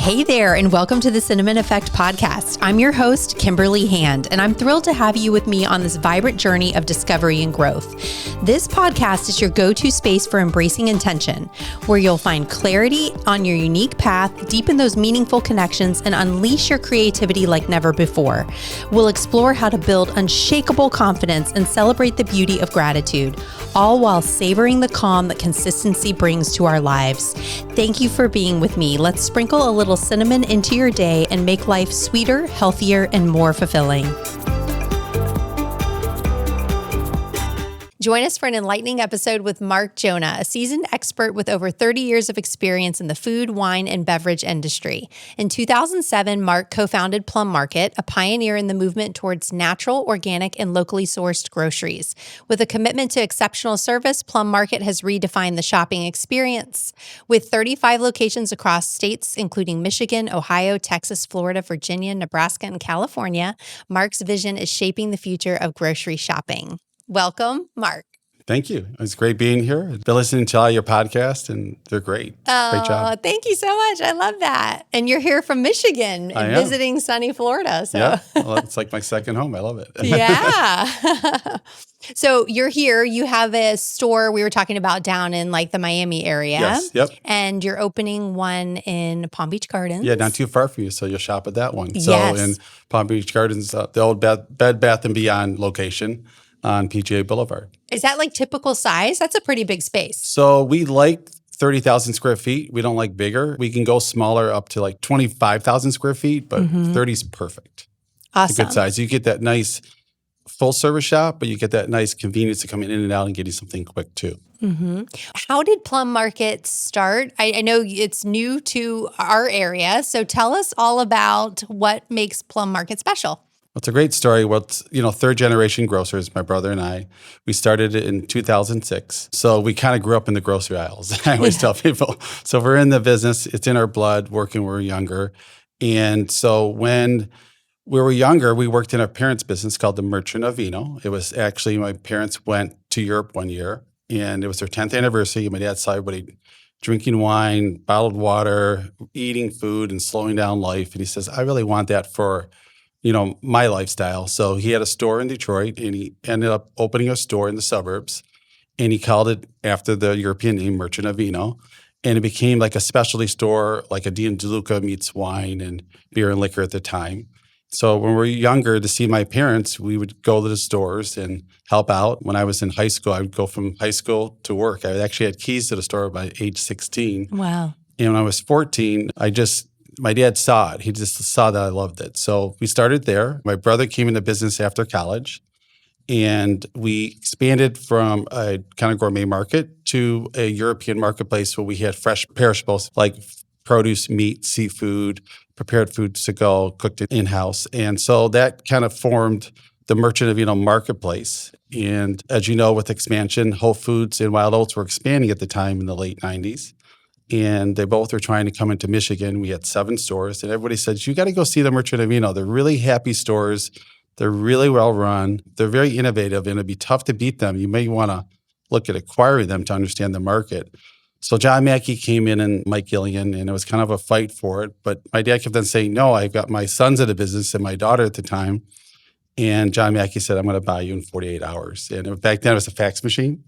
Hey there, and welcome to the Cinnamon Effect podcast. I'm your host, Kimberly, and I'm thrilled to have you with me on this vibrant journey of discovery and growth. This podcast is your go-to space for embracing intention, where you'll find clarity on your unique path, deepen those meaningful connections, and unleash your creativity like never before. We'll explore how to build unshakable confidence and celebrate the beauty of gratitude, all while savoring the calm that consistency brings to our lives. Thank you for being with me. Let's sprinkle a little cinnamon into your day and make life sweeter, healthier, and more fulfilling. Join us for an enlightening episode with Marc Jonna, a seasoned expert with over 30 years of experience in the food, wine, and beverage industry. In 2007, Marc co-founded Plum Market, a pioneer in the movement towards natural, organic, and locally sourced groceries. With a commitment to exceptional service, Plum Market has redefined the shopping experience. With 35 locations across states, including Michigan, Ohio, Texas, Florida, Virginia, Nebraska, and California, Marc's vision is shaping the future of grocery shopping. Welcome, Marc. Thank you. It's great being here. I've been listening to all your podcasts, and they're great. Great job. Thank you so much. I love that. And you're here from Michigan and visiting sunny Florida. So. Yeah, well, it's like my second home. I love it. Yeah. So you're here. You have a store we were talking about down in like the Miami area. Yes. Yep. And you're opening one in Palm Beach Gardens. Yeah, not too far from you, so you'll shop at that one. Yes. So in Palm Beach Gardens, the old Bed Bath & Beyond location on PGA Boulevard. Is that like typical size? That's a pretty big space. So we like 30,000 square feet. We don't like bigger. We can go smaller up to like 25,000 square feet, but 30 is perfect. Awesome. It's a good size. You get that nice full service shop, but you get that nice convenience to come in and out and get you something quick too. Mm-hmm. How did Plum Market start? I know it's new to our area, so tell us all about what makes Plum Market special. It's a great story. Well, third generation grocers, my brother and I, we started it in 2006. So we kind of grew up in the grocery aisles. I always tell people. So we're in the business. It's in our blood, working when we were younger. And so when we were younger, we worked in our parents' business called the Merchant of Vino. It was actually, my parents went to Europe one year, and it was their 10th anniversary. My dad saw everybody drinking wine, bottled water, eating food, and slowing down life. And he says, I really want that for my lifestyle. So he had a store in Detroit, and he ended up opening a store in the suburbs, and he called it after the European name, Merchant of Vino. And it became like a specialty store, like a Dean DeLuca meets wine and beer and liquor at the time. So when we were younger, to see my parents, we would go to the stores and help out. When I was in high school, I would go from high school to work. I actually had keys to the store by age 16. Wow. And when I was 14, my dad saw it. He just saw that I loved it. So we started there. My brother came into business after college, and we expanded from a kind of gourmet market to a European marketplace where we had fresh perishables like produce, meat, seafood, prepared foods to go, cooked in-house. And so that kind of formed the Merchant of Vino marketplace. And as you know, with expansion, Whole Foods and Wild Oats were expanding at the time in the late 90s. And they both were trying to come into Michigan. We had 7 stores, and everybody said, you got to go see the Merchant of Vino. They're really happy stores. They're really well run. They're very innovative, and it'd be tough to beat them. You may want to look at acquiring them to understand the market. So John Mackey came in and Mike Gillian, and it was kind of a fight for it. But my dad kept on saying, no, I got my sons in the business and my daughter at the time. And John Mackey said, I'm going to buy you in 48 hours. And back then it was a fax machine.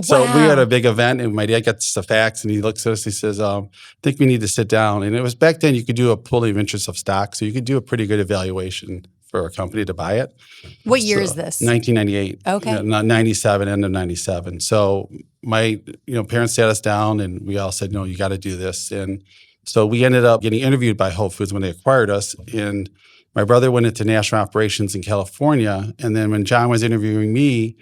So we had a big event, and my dad gets the fax, and he looks at us, he says, I think we need to sit down. And it was back then you could do a pooling of interest of stock. So you could do a pretty good evaluation for a company to buy it. What year is this? 1998. Okay. 97, end of 97. So my parents sat us down, and we all said, no, you got to do this. And so we ended up getting interviewed by Whole Foods when they acquired us. And my brother went into national operations in California. And then when John was interviewing me,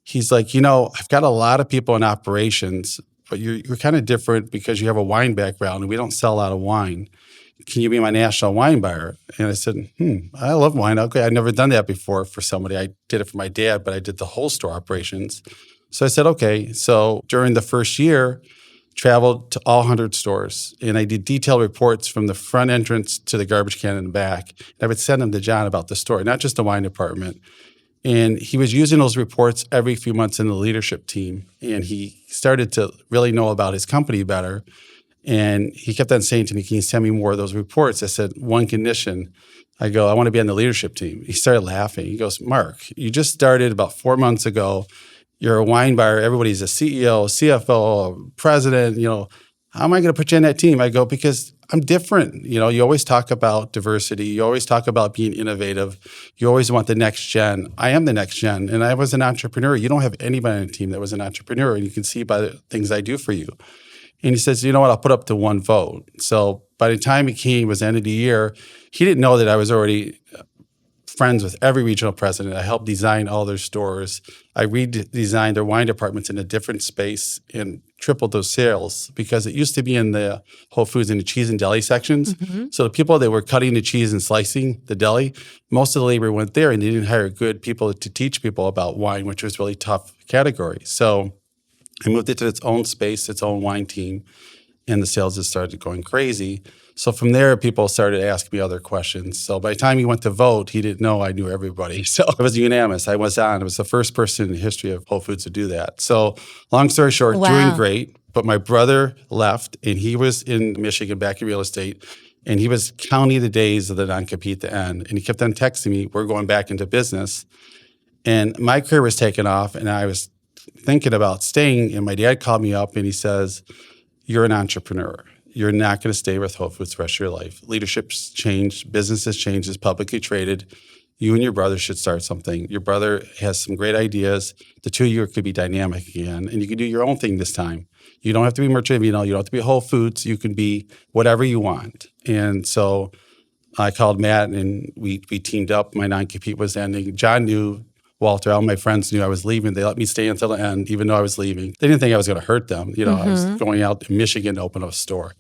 he's like, I've got a lot of people in operations, but you're kind of different because you have a wine background and we don't sell a lot of wine. Can you be my national wine buyer? And I said, I love wine. Okay, I've never done that before for somebody. I did it for my dad, but I did the whole store operations. So I said, okay. So during the first year, traveled to all 100 stores, and I did detailed reports from the front entrance to the garbage can in the back. And I would send them to John about the store, not just the wine department. And he was using those reports every few months in the leadership team, and he started to really know about his company better. And he kept on saying to me, can you send me more of those reports? I said, one condition. I go, I want to be on the leadership team. He started laughing. He goes, Marc, you just started about 4 months ago. You're a wine buyer. Everybody's a CEO, CFO, president. How am I going to put you in that team? I go, because I'm different. You always talk about diversity. You always talk about being innovative. You always want the next gen. I am the next gen. And I was an entrepreneur. You don't have anybody on the team that was an entrepreneur. And you can see by the things I do for you. And he says, you know what, I'll put up to one vote. So by the time it was the end of the year, he didn't know that I was already friends with every regional president. I helped design all their stores. I redesigned their wine departments in a different space and tripled those sales because it used to be in the Whole Foods in the cheese and deli sections. Mm-hmm. So the people that were cutting the cheese and slicing the deli, most of the labor went there, and they didn't hire good people to teach people about wine, which was a really tough category. So I moved it to its own space, its own wine team, and the sales just started going crazy. So from there, people started asking me other questions. So by the time he went to vote, he didn't know I knew everybody. So it was unanimous. I was on. I was the first person in the history of Whole Foods to do that. So long story short, doing great. But my brother left, and he was in Michigan back in real estate, and he was counting the days of the non-compete to end. And he kept on texting me, we're going back into business. And my career was taking off, and I was thinking about staying. And my dad called me up, and he says, you're an entrepreneur. You're not going to stay with Whole Foods the rest of your life. Leadership's changed. Business has changed. It's publicly traded. You and your brother should start something. Your brother has some great ideas. The two of you could be dynamic again, and you can do your own thing this time. You don't have to be merchant, you don't have to be Whole Foods. You can be whatever you want. And so I called Matt, and we teamed up. My non-compete was ending. John knew. Walter, all my friends knew I was leaving. They let me stay until the end, even though I was leaving. They didn't think I was going to hurt them. I was going out in Michigan to open up a store.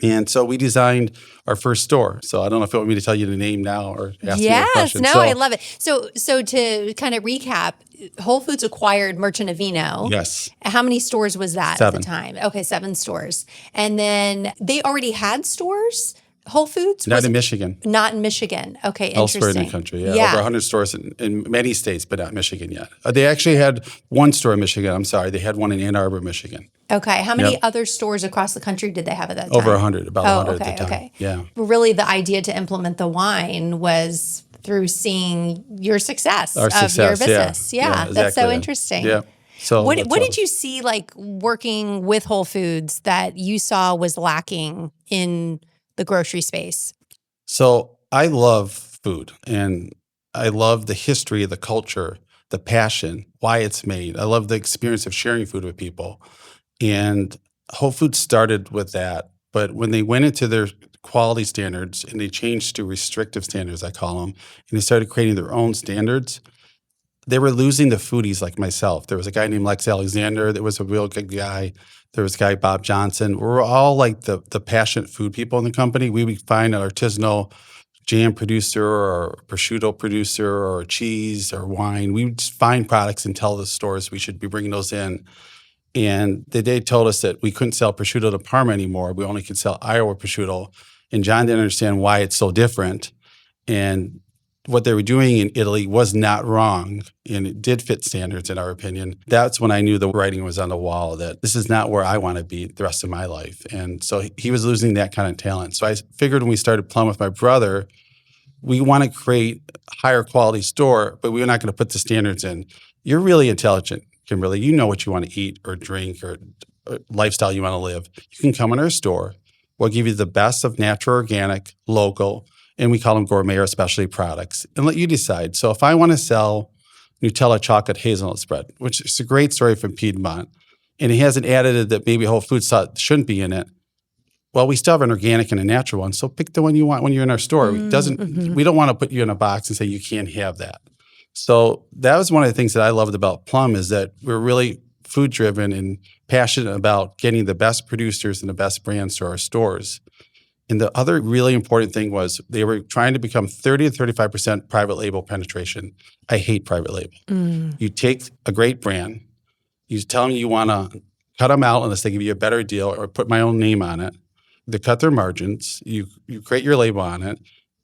And so we designed our first store. So I don't know if you want me to tell you the name now or ask me a question. Yes, no, I love it. So to kind of recap, Whole Foods acquired Merchant of Vino. Yes. How many stores was that 7 at the time? Okay, 7 stores. And then they already had stores? Whole Foods? Not in Michigan. Not in Michigan. Okay, interesting. Elsewhere in the country, yeah. Over 100 stores in many states, but not Michigan yet. They actually had one store in Michigan. I'm sorry. They had one in Ann Arbor, Michigan. Okay. How many other stores across the country did they have at that time? Over 100, about 100 at the time. Okay. Yeah. Really, the idea to implement the wine was through seeing your success of your business. Yeah, exactly. That's so interesting. Yeah. So what did you see working with Whole Foods that you saw was lacking in the grocery space? So I love food, and I love the history, the culture, the passion, why it's made. I love the experience of sharing food with people. And Whole Foods started with that. But when they went into their quality standards and they changed to restrictive standards, I call them, and they started creating their own standards, they were losing the foodies like myself. There was a guy named Lex Alexander that was a real good guy. There was a guy, Bob Johnson. We were all like the passionate food people in the company. We would find an artisanal jam producer or prosciutto producer or cheese or wine. We would just find products and tell the stores we should be bringing those in. And they told us that we couldn't sell prosciutto to Parma anymore. We only could sell Iowa prosciutto. And John didn't understand why it's so different. And what they were doing in Italy was not wrong, and it did fit standards in our opinion. That's when I knew the writing was on the wall, that this is not where I want to be the rest of my life. And so he was losing that kind of talent. So I figured when we started Plum with my brother, we want to create a higher quality store, but we're not going to put the standards in. You're really intelligent, Kimberly. You know what you want to eat or drink or lifestyle you want to live. You can come in our store. We'll give you the best of natural, organic, local, and we call them gourmet or specialty products, and let you decide. So if I want to sell Nutella chocolate hazelnut spread, which is a great story from Piedmont, and it has an additive that maybe Whole Foods thought shouldn't be in it, well, we still have an organic and a natural one. So pick the one you want when you're in our store. We don't want to put you in a box and say you can't have that. So that was one of the things that I loved about Plum, is that we're really food driven and passionate about getting the best producers and the best brands to our stores. And the other really important thing was they were trying to become 30 to 35% private label penetration. I hate private label. You take a great brand, you tell them you want to cut them out unless they give you a better deal or put my own name on it. They cut their margins. You create your label on it,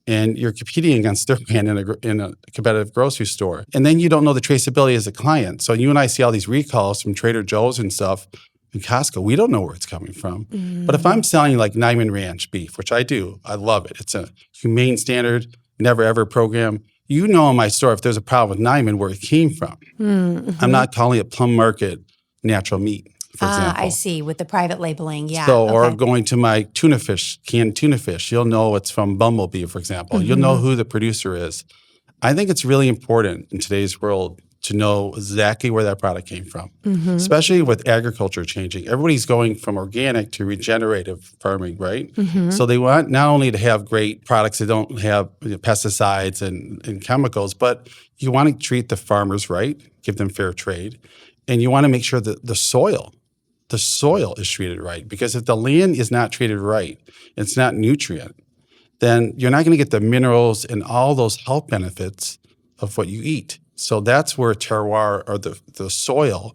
and you're competing against their brand in a competitive grocery store. And then you don't know the traceability as a client. So you and I see all these recalls from Trader Joe's and stuff. in Costco. We don't know where it's coming from. But if I'm selling like Niman Ranch beef, which I do, I love it. It's a humane standard, never ever program. You know in my store if there's a problem with Niman where it came from. I'm not calling it Plum Market natural meat, for example. I see, with the private labeling, yeah. So, or going to my tuna fish, canned tuna fish, you'll know it's from Bumblebee, for example. You'll know who the producer is. I think it's really important in today's world to know exactly where that product came from, especially with agriculture changing. Everybody's going from organic to regenerative farming, right? So they want not only to have great products that don't have pesticides and chemicals, but you want to treat the farmers right, give them fair trade, and you want to make sure that the soil is treated right. Because if the land is not treated right, it's not nutrient, then you're not going to get the minerals and all those health benefits of what you eat. So that's where terroir, or the soil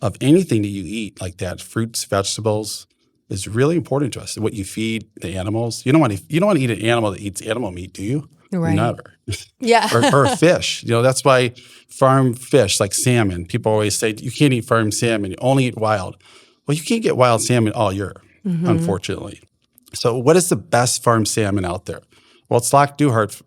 of anything that you eat, like that, fruits, vegetables, is really important to us. What you feed the animals. You don't want to eat an animal that eats animal meat, do you? Right. Never. Yeah. or fish. That's why farm fish like salmon, people always say you can't eat farm salmon, you only eat wild. Well, you can't get wild salmon all year, unfortunately. So what is the best farm salmon out there? Well, it's Loch Duhart.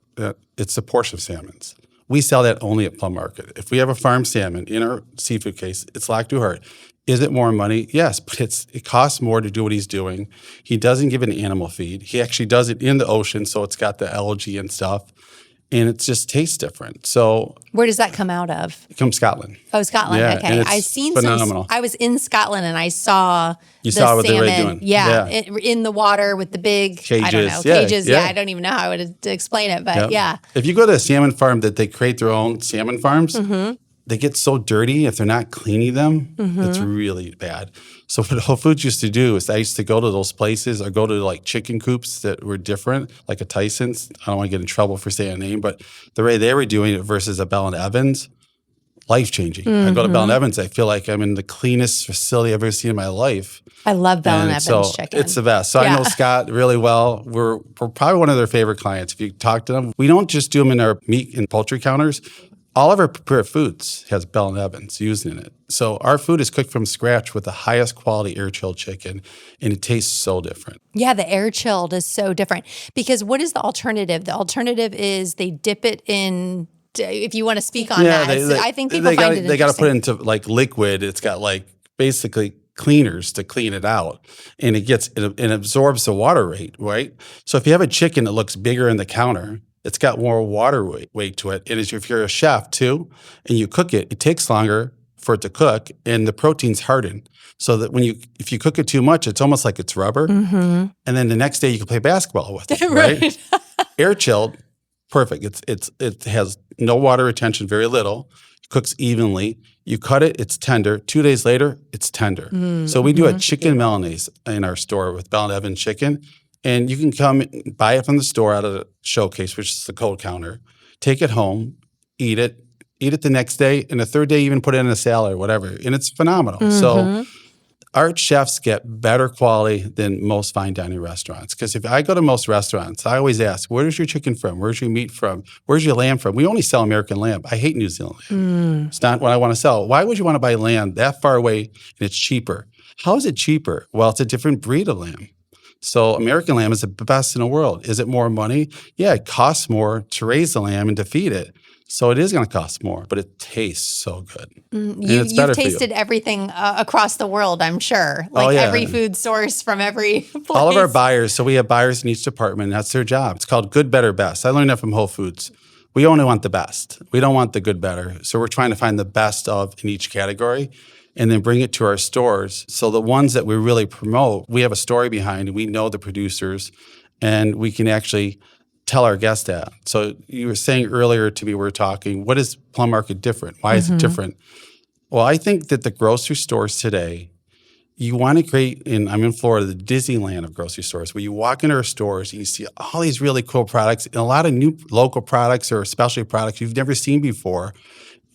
It's the portion of salmons. We sell that only at Plum Market. If we have a farm salmon in our seafood case, it's Loch Duhart. Is it more money? Yes, but it costs more to do what he's doing. He doesn't give an animal feed. He actually does it in the ocean, so it's got the algae and stuff, and it just tastes different. So where does that come out of? It comes Scotland. Oh, Scotland. Yeah, Okay, and it's phenomenal. I was in Scotland and I saw saw what salmon. they were doing. Yeah, in the water with the big cages. I don't know, cages. Yeah, I don't even know how I would explain it, but yeah. If you go to a salmon farm that they create their own salmon farms, they get so dirty if they're not cleaning them. It's really bad. So what Whole Foods used to do is I used to go to those places or go to like chicken coops that were different, like a Tyson's. I don't want to get in trouble for saying a name, but the way they were doing it versus a Bell & Evans, life-changing. I go to Bell & Evans, I feel like I'm in the cleanest facility I've ever seen in my life. I love Bell & Evans chicken. It's the best. So I know Scott really well. We're probably one of their favorite clients. If you talk to them, we don't just do them in our meat and poultry counters. All of our prepared foods has Bell & Evans used in it. So our food is cooked from scratch with the highest quality air-chilled chicken, and it tastes so different. Yeah, the air-chilled is so different. Because what is the alternative? The alternative is they dip it in, if you want to speak on that. I think people find it interesting. They got to put it into like liquid. It's got like basically cleaners to clean it out, and it absorbs the water rate, right? So if you have a chicken that looks bigger in the counter, it's got more water weight to it. And if you're a chef too, and you cook it, it takes longer for it to cook, and the proteins harden. So that if you cook it too much, it's almost like it's rubber. And then the next day you can play basketball with it, right? Air chilled, perfect. It has no water retention, very little. It cooks evenly. You cut it, it's tender. 2 days later, it's tender. So we do a chicken Milanese in our store with Bell & Evans chicken. And you can come buy it from the store out of the showcase, which is the cold counter, take it home, eat it the next day, and the third day even put it in a salad or whatever. And it's phenomenal. So our chefs get better quality than most fine dining restaurants. Because if I go to most restaurants, I always ask, where's your chicken from? Where's your meat from? Where's your lamb from? We only sell American lamb. I hate New Zealand lamb. It's not what I want to sell. Why would you want to buy lamb that far away and it's cheaper? How is it cheaper? Well, it's a different breed of lamb. So American lamb is the best in the world. Is it more money? Yeah, it costs more to raise the lamb and to feed it. So it is going to cost more, but it tastes so good. You've tasted everything across the world, I'm sure. Like every food source from every place. All of our buyers, so we have buyers in each department, and that's their job. It's called good, better, best. I learned that from Whole Foods. We only want the best. We don't want the good, better. So we're trying to find the best of in each category and then bring it to our stores. So the ones that we really promote, we have a story behind it. We know the producers, and we can actually tell our guests that. So you were saying earlier to me, we were talking, what is Plum Market different? Why is it different? Well, I think that the grocery stores today, you want to create, I'm in Florida, the Disneyland of grocery stores, where you walk into our stores and you see all these really cool products and a lot of new local products or specialty products you've never seen before.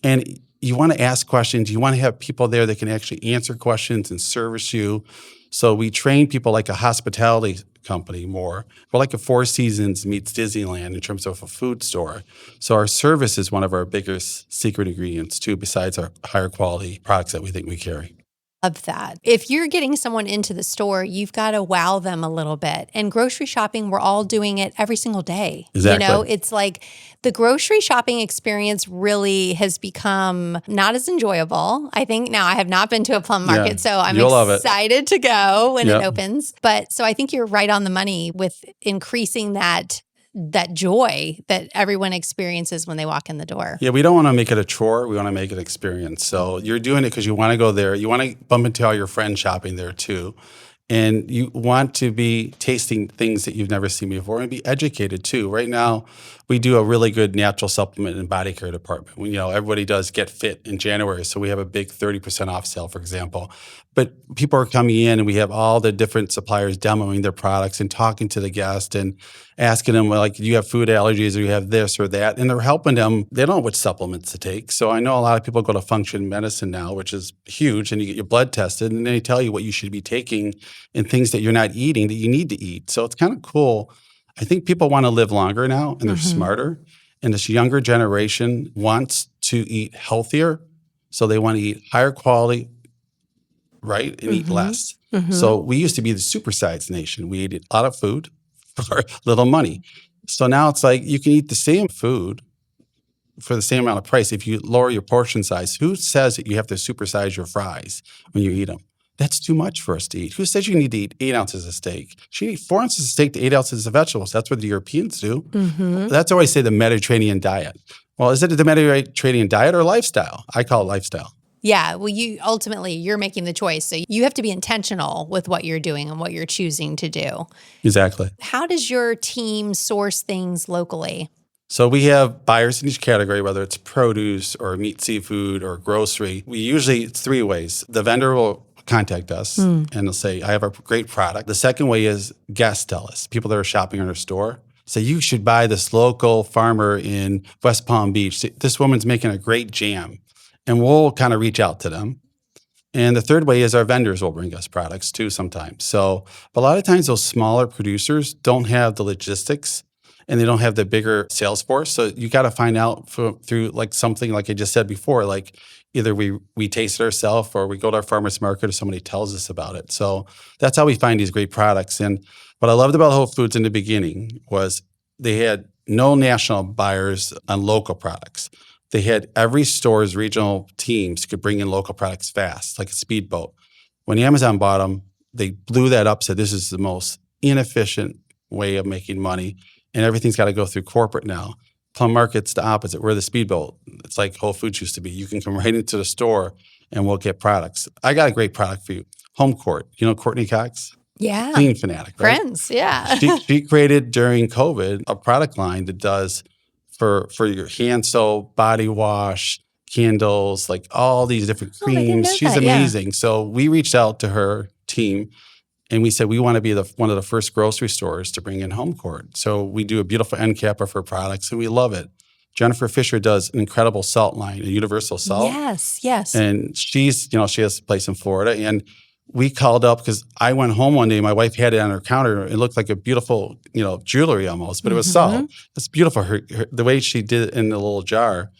And you want to ask questions. You want to have people there that can actually answer questions and service you. So we train people like a hospitality company more. We're like a Four Seasons meets Disneyland in terms of a food store. So our service is one of our biggest secret ingredients too, besides our higher quality products that we think we carry. Love that. If you're getting someone into the store, you've got to wow them a little bit. And grocery shopping, we're all doing it every single day. Exactly. It's like the grocery shopping experience really has become not as enjoyable. I think now I have not been to a Plum Market, so I'm excited to go when it opens. But so I think you're right on the money with increasing that joy that everyone experiences when they walk in the door. Yeah, we don't want to make it a chore. We want to make it an experience. So you're doing it because you want to go there. You want to bump into all your friends shopping there too. And you want to be tasting things that you've never seen before and be educated too. Right now, we do a really good natural supplement and body care department. Everybody does Get Fit in January, so we have a big 30% off sale, for example. But people are coming in and we have all the different suppliers demoing their products and talking to the guest and asking them, like, do you have food allergies or you have this or that? And they're helping them. They don't know which supplements to take. So I know a lot of people go to function medicine now, which is huge, and you get your blood tested and they tell you what you should be taking and things that you're not eating that you need to eat. So it's kind of cool. I think people want to live longer now and they're smarter. And this younger generation wants to eat healthier. So they want to eat higher quality, right? And eat less. So we used to be the supersized nation. We ate a lot of food for little money. So now it's like you can eat the same food for the same amount of price if you lower your portion size. Who says that you have to supersize your fries when you eat them? That's too much for us to eat. Who says you need to eat 8 ounces of steak? You eat 4 ounces of steak to 8 ounces of vegetables. That's what the Europeans do. That's why I say the Mediterranean diet. Well, is it the Mediterranean diet or lifestyle? I call it lifestyle. Yeah, well, you're making the choice. So you have to be intentional with what you're doing and what you're choosing to do. Exactly. How does your team source things locally? So we have buyers in each category, whether it's produce or meat, seafood, or grocery. It's 3 ways. The vendor will contact us and they'll say, I have a great product. The second way is guests tell us, people that are shopping in our store, say, you should buy this local farmer in West Palm Beach. This woman's making a great jam. And we'll kind of reach out to them. And the third way is our vendors will bring us products too sometimes. So, but a lot of times those smaller producers don't have the logistics and they don't have the bigger sales force. So you got to find out through like something like I just said before, like either we taste it ourselves or we go to our farmer's market or somebody tells us about it. So that's how we find these great products. And what I loved about Whole Foods in the beginning was they had no national buyers on local products. They had every store's regional teams could bring in local products fast, like a speedboat. When Amazon bought them, they blew that up, said this is the most inefficient way of making money, and everything's got to go through corporate now. Plum Market's the opposite. We're the speedboat. It's like Whole Foods used to be. You can come right into the store and we'll get products. I got a great product for you. Home Court. You know Courtney Cox? Yeah. Clean fanatic, right? Friends, yeah. She created during COVID a product line that does for your hand soap, body wash, candles, like all these different creams. She's amazing. Yeah. So we reached out to her team and we said, we want to be one of the first grocery stores to bring in Home Court. So we do a beautiful end cap of her products and we love it. Jennifer Fisher does an incredible salt line, a universal salt. Yes. And she has a place in Florida. And we called up because I went home one day. My wife had it on her counter. It looked like a beautiful, jewelry almost, but it was salt. It's beautiful. The way she did it in the little jar,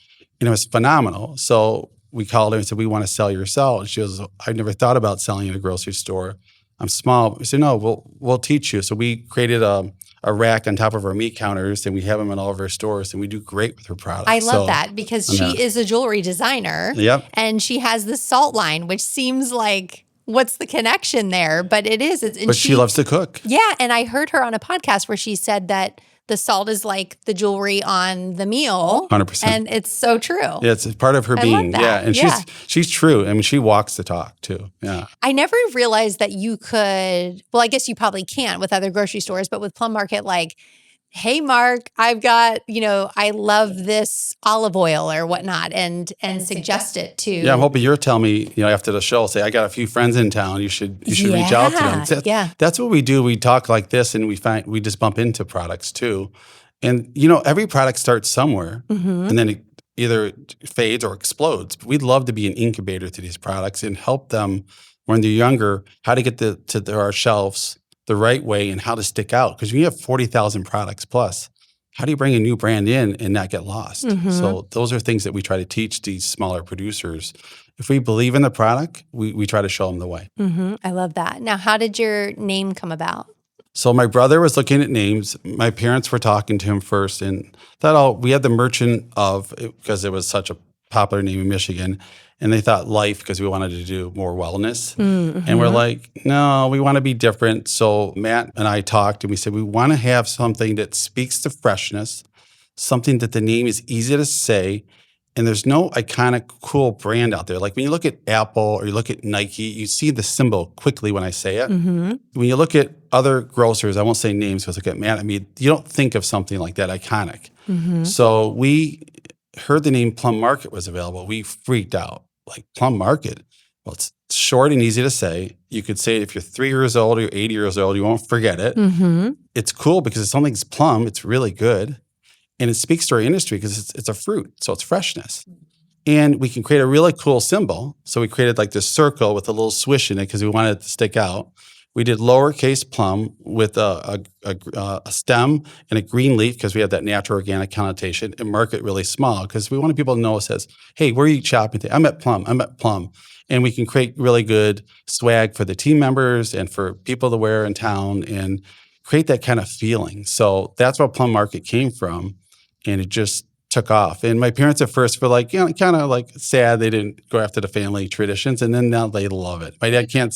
and it was phenomenal. So we called her and said, we want to sell your salt. And she goes, I never thought about selling in a grocery store. I'm small. We said, no, we'll teach you. So we created a rack on top of our meat counters, and we have them in all of our stores, and we do great with her products. I love that because she is a jewelry designer. Yep. And she has this salt line, which seems like, what's the connection there? But it is. But she loves to cook. Yeah. And I heard her on a podcast where she said that the salt is like the jewelry on the meal. 100%. And it's so true. Yeah, it's part of her being. Yeah. And she's true. I mean, she walks the talk too. Yeah. I never realized that you could, well, I guess you probably can't with other grocery stores, but with Plum Market, like, hey, Mark, I've got, I love this olive oil or whatnot and suggest it to. Yeah, I'm hoping you'll tell me, after the show, say, I got a few friends in town. You should reach out to them. That's what we do. We talk like this and we just bump into products too. And, every product starts somewhere and then it either fades or explodes. But we'd love to be an incubator to these products and help them when they're younger, how to get to our shelves the right way and how to stick out. Because when you have 40,000 products plus, how do you bring a new brand in and not get lost? Mm-hmm. So those are things that we try to teach these smaller producers. If we believe in the product, we try to show them the way. Mm-hmm. I love that. Now, how did your name come about? So my brother was looking at names. My parents were talking to him first and thought, we had the merchant of, because it was such a popular name in Michigan. And they thought life because we wanted to do more wellness. Mm-hmm. And we're like, no, we want to be different. So Matt and I talked and we said, we want to have something that speaks to freshness, something that the name is easy to say. And there's no iconic, cool brand out there. Like when you look at Apple or you look at Nike, you see the symbol quickly when I say it. Mm-hmm. When you look at other grocers, I won't say names because I get mad at me. You don't think of something like that iconic. Mm-hmm. So we heard the name Plum Market was available. We freaked out. Like Plum Market. Well, it's short and easy to say. You could say it if you're 3 years old or you're 80 years old, you won't forget it. Mm-hmm. It's cool because if something's plum, it's really good. And it speaks to our industry because it's a fruit, so it's freshness. And we can create a really cool symbol. So we created like this circle with a little swish in it because we wanted it to stick out. We did lowercase plum with a stem and a green leaf because we have that natural organic connotation, and mark it really small because we wanted people to know it says, hey, where are you shopping today? I'm at Plum. And we can create really good swag for the team members and for people to wear in town and create that kind of feeling. So that's where Plum Market came from, and it just took off. And my parents at first were like, kind of like sad they didn't go after the family traditions, and then now they love it. My dad can't.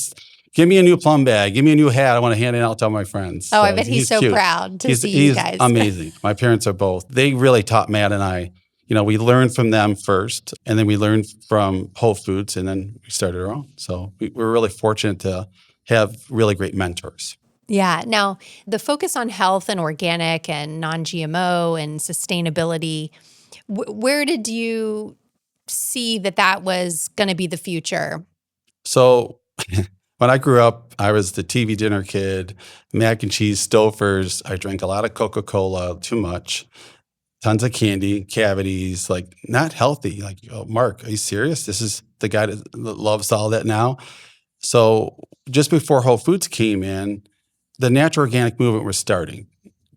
Give me a new plum bag. Give me a new hat. I want to hand it out to all my friends. Oh, I bet he's so cute. proud to see you guys. He's amazing. My parents are both. They really taught Matt and I. We learned from them first, and then we learned from Whole Foods, and then we started our own. So we're really fortunate to have really great mentors. Yeah. Now, the focus on health and organic and non-GMO and sustainability, where did you see that was going to be the future? So when I grew up, I was the TV dinner kid, mac and cheese, Stouffer's. I drank a lot of Coca-Cola, too much, tons of candy, cavities, like not healthy. Like, oh, Mark, are you serious? This is the guy that loves all that now. So just before Whole Foods came in, the natural organic movement was starting.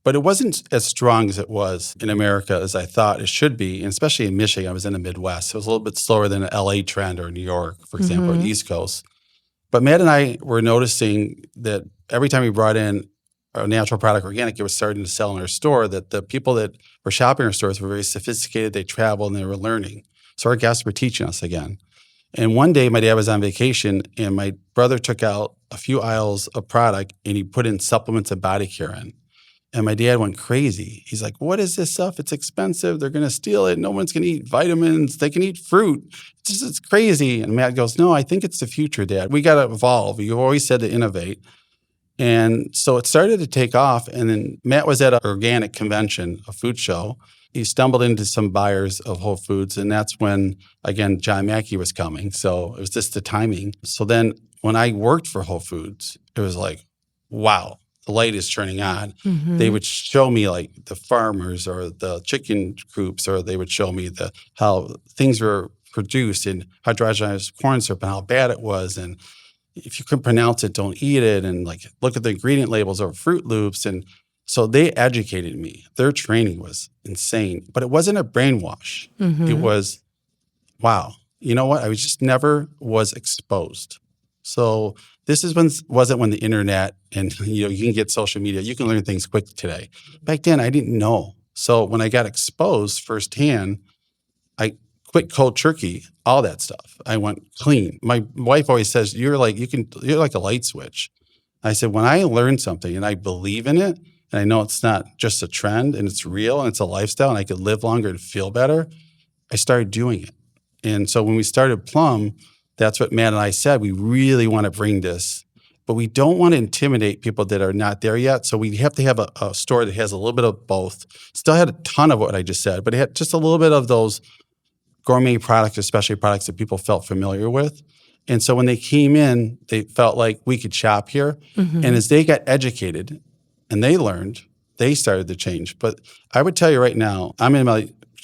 But it wasn't as strong as it was in America as I thought it should be, and especially in Michigan. I was in the Midwest. It was a little bit slower than an LA trend or New York, for example, or the East Coast. But Matt and I were noticing that every time we brought in a natural product organic, it was starting to sell in our store, that the people that were shopping our stores were very sophisticated. They traveled and they were learning. So our guests were teaching us again. And one day my dad was on vacation and my brother took out a few aisles of product and he put in supplements and body care in. And my dad went crazy. He's like, what is this stuff? It's expensive. They're going to steal it. No one's going to eat vitamins. They can eat fruit. It's crazy. And Matt goes, no, I think it's the future, Dad. We got to evolve. You've always said to innovate. And so it started to take off. And then Matt was at an organic convention, a food show. He stumbled into some buyers of Whole Foods. And that's when, again, John Mackey was coming. So it was just the timing. So then when I worked for Whole Foods, it was like, wow. The light is turning on. Mm-hmm. They would show me like the farmers or the chicken coops, or they would show me how things were produced and hydrogenized corn syrup and how bad it was. And if you couldn't pronounce it, don't eat it. And like look at the ingredient labels or Fruit Loops. And so they educated me. Their training was insane, but it wasn't a brainwash. Mm-hmm. It was, wow, you know what? I just never was exposed. So this wasn't when the internet and you can get social media. You can learn things quick today. Back then, I didn't know. So when I got exposed firsthand, I quit cold turkey, all that stuff. I went clean. My wife always says, you're like a light switch. I said, when I learn something and I believe in it, and I know it's not just a trend and it's real and it's a lifestyle and I could live longer and feel better, I started doing it. And so when we started Plum, that's what Matt and I said. We really want to bring this, but we don't want to intimidate people that are not there yet. So we have to have a store that has a little bit of both. Still had a ton of what I just said, but it had just a little bit of those gourmet products, especially products that people felt familiar with. And so when they came in, they felt like we could shop here. Mm-hmm. And as they got educated and they learned, they started to change. But I would tell you right now, I'm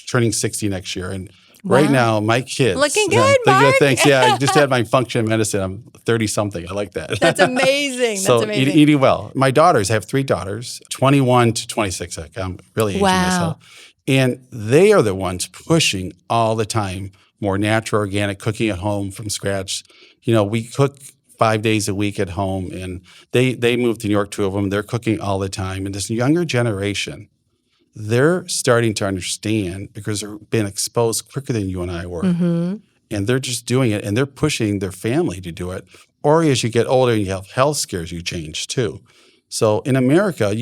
turning 60 next year, and Right now, my kids. Looking good, Marc. Thanks. Yeah, I just had my function medicine. I'm 30-something. I like that. That's amazing. So That's amazing. Eating well. My daughters, I have 3 daughters, 21 to 26. I'm really aging myself. And they are the ones pushing all the time, more natural, organic, cooking at home from scratch. We cook 5 days a week at home, and they moved to New York, 2 of them. They're cooking all the time. And this younger generation, they're starting to understand because they're being exposed quicker than you and I were. Mm-hmm. And they're just doing it, and they're pushing their family to do it. Or as you get older and you have health scares, you change too. So in America,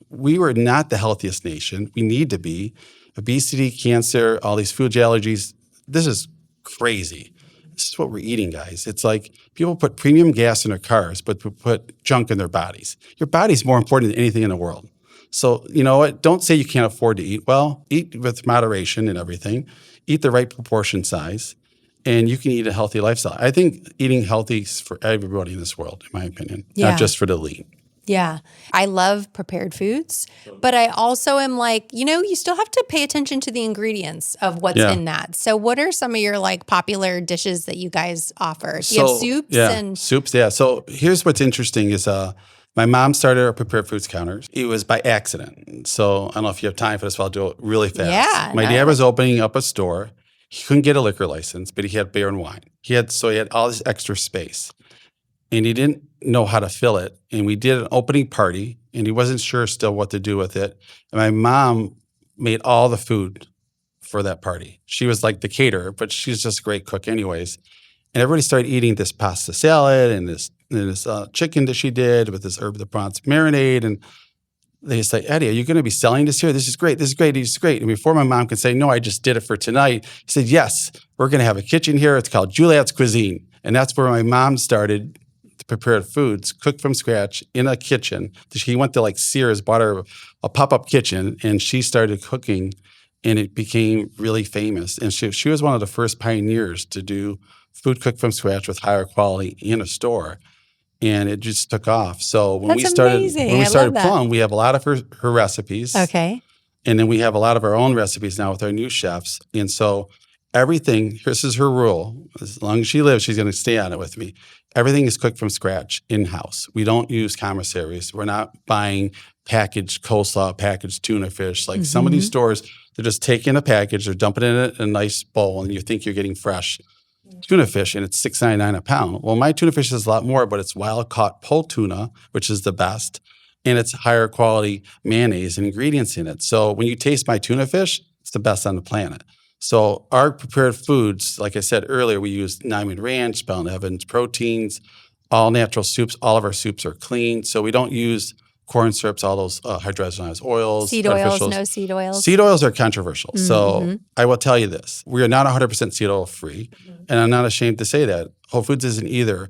we were not the healthiest nation. We need to be. Obesity, cancer, all these food allergies, this is crazy. This is what we're eating, guys. It's like people put premium gas in their cars, but put junk in their bodies. Your body's more important than anything in the world. So, you know what? Don't say you can't afford to eat well. Eat with moderation and everything. Eat the right proportion size, and you can eat a healthy lifestyle. I think eating healthy is for everybody in this world, in my opinion, not just for the elite. Yeah. I love prepared foods, but I also am like, you still have to pay attention to the ingredients of what's in that. So what are some of your popular dishes that you guys offer? Do you have soups? Soups, yeah. So here's what's interesting is my mom started our prepared foods counters. It was by accident. So I don't know if you have time for this, but I'll do it really fast. Yeah. My dad was opening up a store. He couldn't get a liquor license, but he had beer and wine. He had all this extra space. And he didn't know how to fill it. And we did an opening party, and he wasn't sure still what to do with it. And my mom made all the food for that party. She was like the caterer, but she's just a great cook anyways. And everybody started eating this pasta salad and this chicken that she did with this herb de Provence marinade. And they say, Eddie, are you going to be selling this here? This is great. This is great. This is great. And before my mom could say, no, I just did it for tonight, he said, yes, we're going to have a kitchen here. It's called Juliet's Cuisine. And that's where my mom started prepared foods, cooked from scratch in a kitchen. He went to Sears, bought her a pop-up kitchen, and she started cooking, and it became really famous. And she was one of the first pioneers to do food cooked from scratch with higher quality in a store, and it just took off. So when we started Plum, we have a lot of her recipes. Okay. And then we have a lot of our own recipes now with our new chefs. And so everything, this is her rule. As long as she lives, she's going to stay on it with me. Everything is cooked from scratch in-house. We don't use commissaries. We're not buying packaged coleslaw, packaged tuna fish. Some of these stores, they're just taking a package, they're dumping it in a nice bowl, and you think you're getting fresh tuna fish, and it's $6.99 a pound. Well, my tuna fish is a lot more, but it's wild-caught pole tuna, which is the best, and it's higher quality mayonnaise and ingredients in it. So when you taste my tuna fish, it's the best on the planet. So our prepared foods, like I said earlier, we use Niman Ranch, Bell & Evans proteins, all natural soups. All of our soups are clean. So we don't use corn syrups, all those hydrogenized oils. Seed oils, no seed oils. Seed oils are controversial. Mm-hmm. So I will tell you this. We are not 100% seed oil free. Mm-hmm. And I'm not ashamed to say that. Whole Foods isn't either.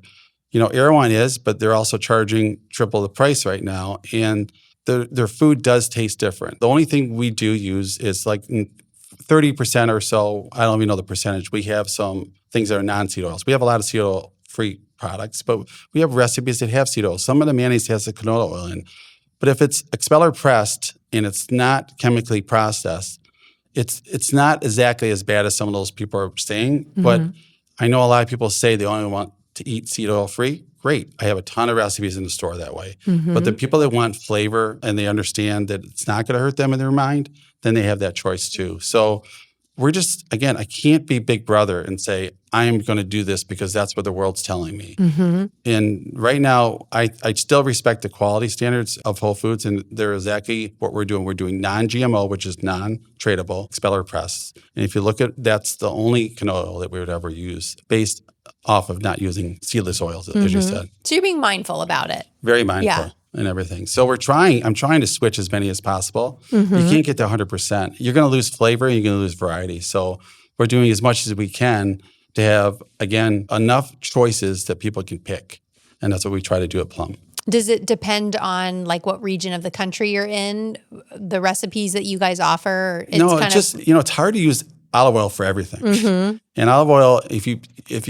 Erewhon is, but they're also charging triple the price right now. And their food does taste different. The only thing we do use is 30% or so, I don't even know the percentage. We have some things that are non-seed oils. We have a lot of seed oil free products, but we have recipes that have seed oil. Some of the mayonnaise has the canola oil in. But if it's expeller pressed and it's not chemically processed, it's not exactly as bad as some of those people are saying. Mm-hmm. But I know a lot of people say they only want to eat seed oil free. Great. I have a ton of recipes in the store that way. Mm-hmm. But the people that want flavor and they understand that it's not going to hurt them in their mind, then they have that choice too. So we're just, again, I can't be Big Brother and say, I am going to do this because that's what the world's telling me. Mm-hmm. And right now, I still respect the quality standards of Whole Foods, and they're exactly what we're doing. We're doing non-GMO, which is non-tradable, expeller press. And if you look at, that's the only canola oil that we would ever use based off of not using seedless oils, as you said. So you're being mindful about it. Very mindful. Yeah. And everything. So I'm trying to switch as many as possible. Mm-hmm. You can't get to 100%. You're going to lose flavor and you're going to lose variety. So we're doing as much as we can to have, again, enough choices that people can pick. And that's what we try to do at Plum. Does it depend on what region of the country you're in, the recipes that you guys offer? It's hard to use olive oil for everything. Mm-hmm. And olive oil, if you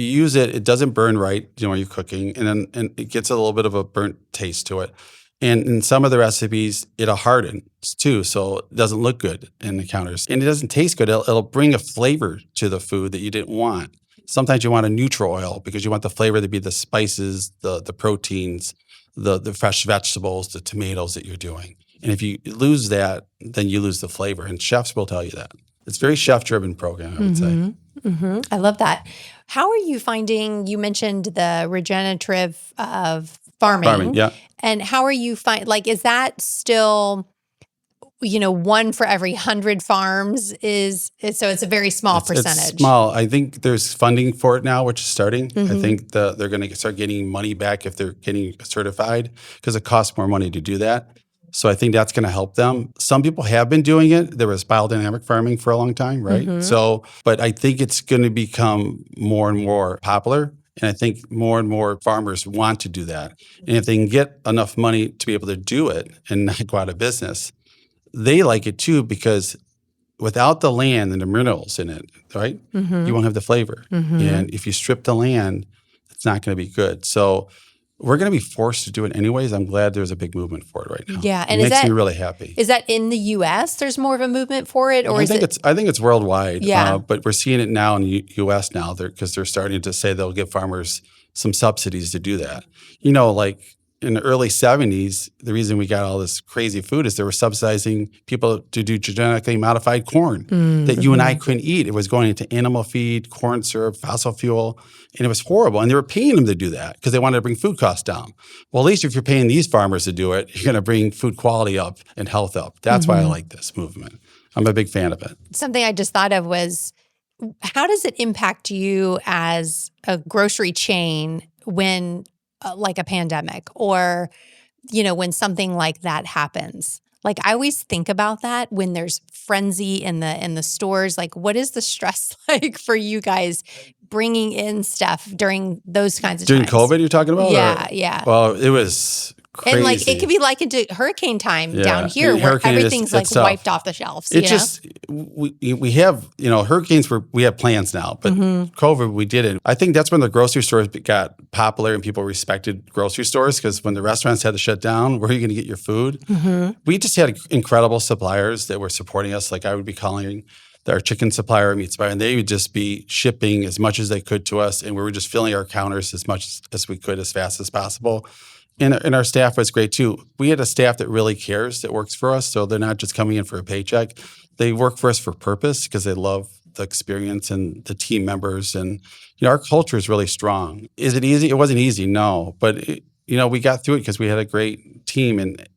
use it, it doesn't burn right when you're cooking, and it gets a little bit of a burnt taste to it. And in some of the recipes, it'll harden too, so it doesn't look good in the counters. And it doesn't taste good. It'll bring a flavor to the food that you didn't want. Sometimes you want a neutral oil because you want the flavor to be the spices, the proteins, the fresh vegetables, the tomatoes that you're doing. And if you lose that, then you lose the flavor. And chefs will tell you that. It's a very chef-driven program, I would say. Mm-hmm. I love that. How are you finding, you mentioned the regenerative of farming. Yeah. And how are you is that still, one for every 100 farms so it's a very small percentage. It's small. I think there's funding for it now, which is starting. I think they're going to start getting money back if they're getting certified because it costs more money to do that. So I think that's going to help them. Some people have been doing it. There was biodynamic farming for a long time, right? So, but I think it's going to become more and more popular. And I think more and more farmers want to do that. And if they can get enough money to be able to do it and not go out of business, they like it too because without the land and the minerals in it, right, you won't have the flavor. And if you strip the land, it's not going to be good. So we're going to be forced to do it anyways. I'm glad there's a big movement for it right now. Yeah, and it makes me really happy. Is that in the U.S.? There's more of a movement for it, or I think it's worldwide. Yeah, but we're seeing it now in the U.S. now because they're starting to say they'll give farmers some subsidies to do that. Like in the early 70s, the reason we got all this crazy food is they were subsidizing people to do genetically modified corn that you and I couldn't eat. It was going into animal feed, corn syrup, fossil fuel, and it was horrible. And they were paying them to do that because they wanted to bring food costs down. Well, at least if you're paying these farmers to do it, you're going to bring food quality up and health up. That's why I like this movement. I'm a big fan of it. Something I just thought of was, how does it impact you as a grocery chain when like a pandemic or, when something like that happens? Like I always think about that when there's frenzy in the stores. Like what is the stress like for you guys bringing in stuff during those kinds of times? During COVID you're talking about? Yeah. Well, it was crazy. And it could be like into hurricane time down here where everything's wiped off the shelves. We have, hurricanes we have plans now, but COVID we didn't. I think that's when the grocery stores got popular and people respected grocery stores because when the restaurants had to shut down, where are you going to get your food? We just had incredible suppliers that were supporting us. Like I would be calling our chicken supplier, meat supplier, and they would just be shipping as much as they could to us. And we were just filling our counters as much as we could as fast as possible. And our staff was great too. We had a staff that really cares, that works for us. So they're not just coming in for a paycheck. They work for us for purpose because they love the experience and the team members. And, our culture is really strong. Is it easy? It wasn't easy, no. But, we got through it because we had a great team. And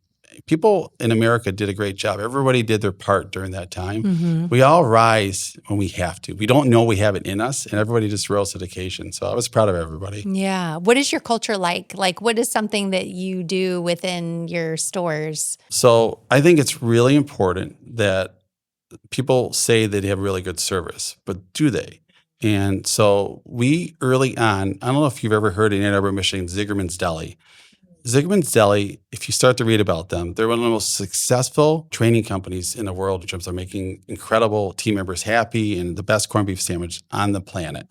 people in America did a great job. Everybody did their part during that time. We all rise when we have to. We don't know we have it in us, and everybody just rose to the occasion. So I was proud of everybody. Yeah. What is your culture like? Like, what is something that you do within your stores? So I think it's really important that people say that they have really good service, but do they? And so we early on, I don't know if you've ever heard in Ann Arbor, Michigan, Zigerman's Deli. Zigerman's Deli, if you start to read about them, they're one of the most successful training companies in the world in terms of making incredible team members happy and the best corned beef sandwich on the planet.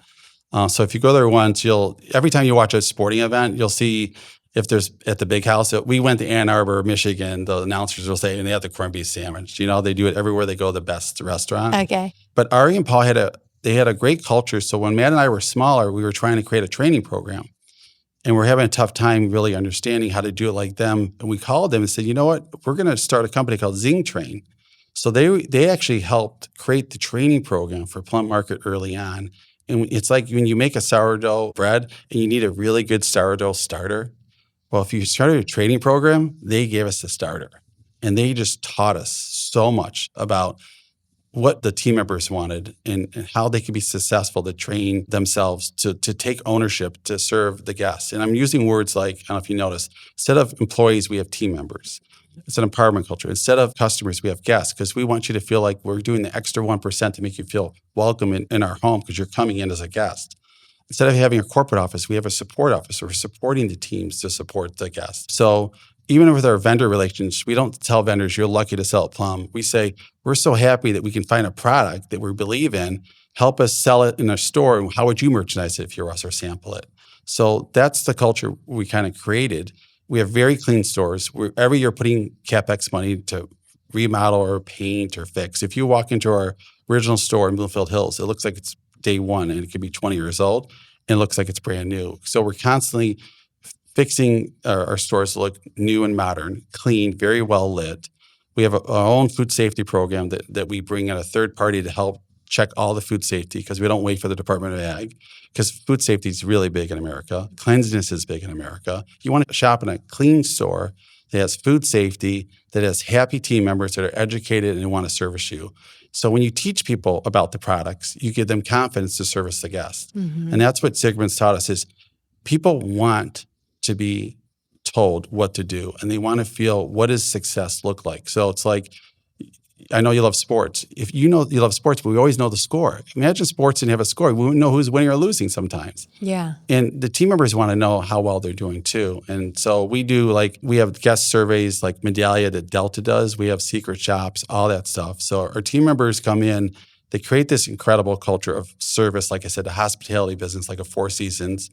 So if you go there once, every time you watch a sporting event, you'll see if there's at the big house. We went to Ann Arbor, Michigan, the announcers will say, and they have the corned beef sandwich. They do it everywhere they go, the best restaurant. Okay. But Ari and Paul had a great culture. So when Matt and I were smaller, we were trying to create a training program. And we're having a tough time really understanding how to do it like them. And we called them and said, you know what? We're going to start a company called Zing Train. So they actually helped create the training program for Plum Market early on. And it's like when you make a sourdough bread and you need a really good sourdough starter. Well, if you started a training program, they gave us the starter. And they just taught us so much about what the team members wanted and how they could be successful to train themselves to take ownership to serve the guests. And I'm using words like, I don't know if you noticed, instead of employees, we have team members. It's an empowerment culture. Instead of customers, we have guests because we want you to feel like we're doing the extra 1% to make you feel welcome in our home because you're coming in as a guest. Instead of having a corporate office, we have a support office. We're supporting the teams to support the guests. So even with our vendor relations, we don't tell vendors, you're lucky to sell at Plum. We say, we're so happy that we can find a product that we believe in, help us sell it in our store, and how would you merchandise it if you were us or sample it? So that's the culture we kind of created. We have very clean stores. We're every year putting CapEx money to remodel or paint or fix. If you walk into our original store in Bloomfield Hills, it looks like it's day one and it could be 20 years old and it looks like it's brand new. So we're constantly fixing our stores to look new and modern, clean, very well lit. We have our own food safety program that we bring in a third party to help check all the food safety because we don't wait for the Department of Ag because food safety is really big in America. Cleanliness is big in America. You want to shop in a clean store that has food safety, that has happy team members that are educated and want to service you. So when you teach people about the products, you give them confidence to service the guest. Mm-hmm. And that's what Sigmund's taught us is people want to be told what to do and they want to feel what does success look like. So it's like, I know you love sports. If you know you love sports, but we always know the score. Imagine sports didn't have a score. We wouldn't know who's winning or losing sometimes. Yeah. And the team members want to know how well they're doing too. And so we do we have guest surveys like Medallia that Delta does. We have secret shops, all that stuff. So our team members come in, they create this incredible culture of service. Like I said, the hospitality business, like a Four Seasons.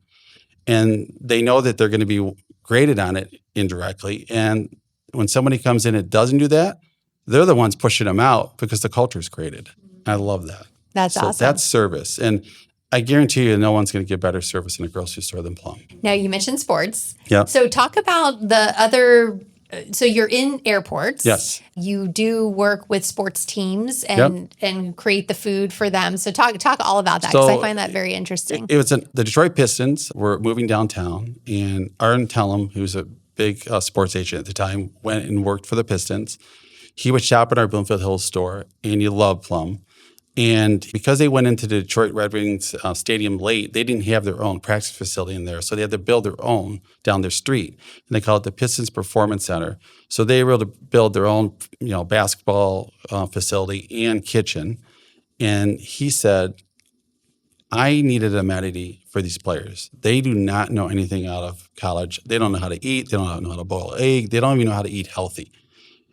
And they know that they're going to be graded on it indirectly. And when somebody comes in and doesn't do that, they're the ones pushing them out because the culture is created. I love that. That's awesome. That's service. And I guarantee you no one's going to get better service in a grocery store than Plum. Now, you mentioned sports. Yeah. So talk about the other, so you're in airports. Yes. You do work with sports teams and create the food for them. So talk all about that because I find that very interesting. It was the Detroit Pistons were moving downtown and Arden Tellum, who's a big sports agent at the time, went and worked for the Pistons. He would shop at our Bloomfield Hills store, and you love Plum. And because they went into the Detroit Red Wings stadium late, they didn't have their own practice facility in there. So they had to build their own down their street. And they call it the Pistons Performance Center. So they were able to build their own basketball facility and kitchen. And he said, I needed amenity for these players. They do not know anything out of college. They don't know how to eat. They don't know how to boil an egg. They don't even know how to eat healthy.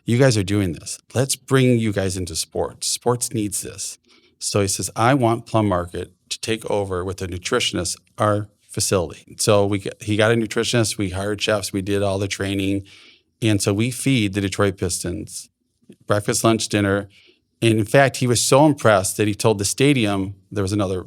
You guys are doing this. Let's bring you guys into sports. Sports needs this. So he says, I want Plum Market to take over with a nutritionist, our facility. So he got a nutritionist. We hired chefs. We did all the training. And so we feed the Detroit Pistons breakfast, lunch, dinner. And in fact, he was so impressed that he told the stadium, there was another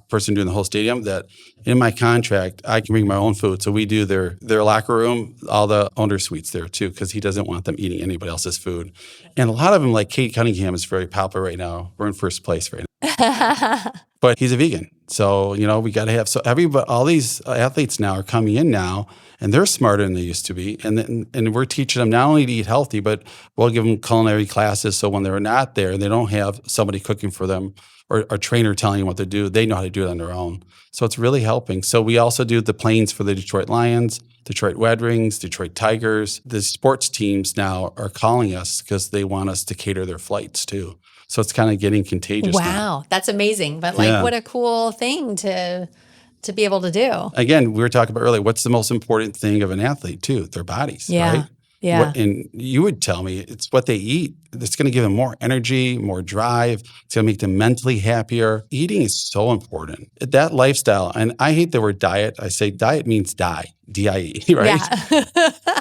person doing the whole stadium, that in my contract, I can bring my own food. So we do their locker room, all the owner suites there too, because he doesn't want them eating anybody else's food. And a lot of them, like Kate Cunningham, is very popular right now. We're in first place right now. But he's a vegan. So, we got to have, all these athletes now are coming in now, and they're smarter than they used to be. And we're teaching them not only to eat healthy, but we'll give them culinary classes. So when they're not there, they don't have somebody cooking for them or a trainer telling them what to do. They know how to do it on their own. So it's really helping. So we also do the planes for the Detroit Lions, Detroit Red Wings, Detroit Tigers. The sports teams now are calling us because they want us to cater their flights too. So it's kind of getting contagious now. Wow, that's amazing. But what a cool thing to be able to do. Again, we were talking about earlier, what's the most important thing of an athlete too? Their bodies, right? Yeah. And you would tell me it's what they eat. It's going to give them more energy, more drive. It's going to make them mentally happier. Eating is so important. That lifestyle, and I hate the word diet. I say diet means die, D-I-E, right? Yeah.